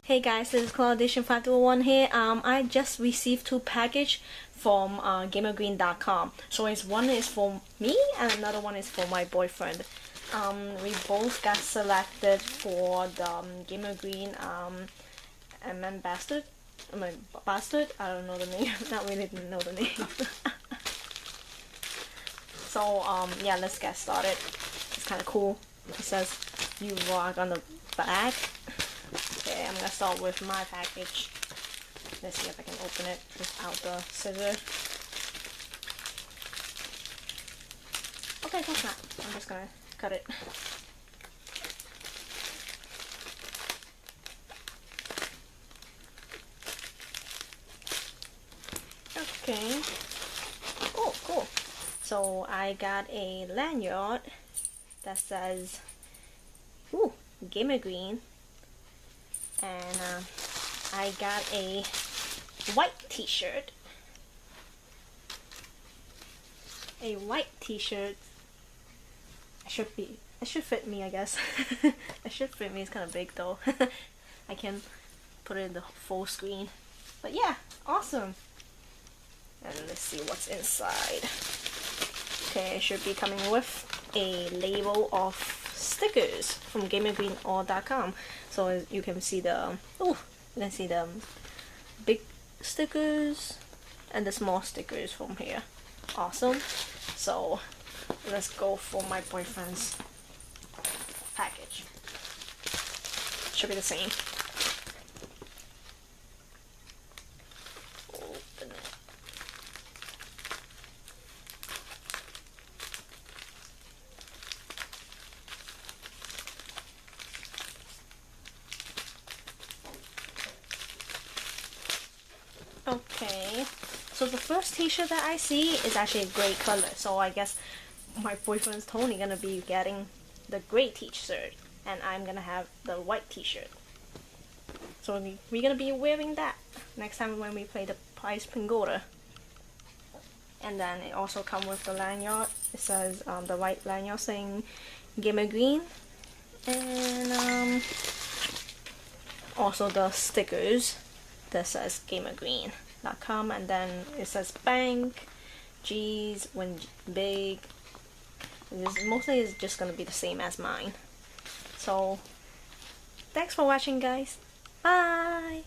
Hey guys, this is Cloud Edition 5201 here. I just received two packages from GamerGreen.com. So one is for me and another one is for my boyfriend. We both got selected for the GamerGreen Bastard. Bastard. I don't know the name. Not really know the name. So yeah, let's get started. It's kind of cool. It says "You Rock" on the back. Okay, I'm gonna start with my package. Let's see if I can open it without the scissors. Okay, that's not. I'm just gonna cut it. Okay. Oh, cool. So I got a lanyard that says, ooh, GamerGreen. And I got a white t-shirt. A white t-shirt. It should fit me, I guess. It should fit me. It's kind of big though. I can put it in the full screen. But yeah, awesome. And let's see what's inside. Okay, it should be coming with a label of stickers from GamerGreen.com. So you can see the big stickers and the small stickers from here. Awesome. So let's go for my boyfriend's package. Should be the same. Open it. Okay, so the first t-shirt that I see is actually a gray color, so I guess my boyfriend's Tony gonna be getting the gray t-shirt and I'm gonna have the white t-shirt. So we're gonna be wearing that next time when we play the Prize Pingoda. And then it also comes with the lanyard. It says the white lanyard saying GamerGreen, and also the stickers that says GamerGreen.com, and then it says bank, G's, win big. Mostly it's just gonna be the same as mine. So thanks for watching, guys. Bye.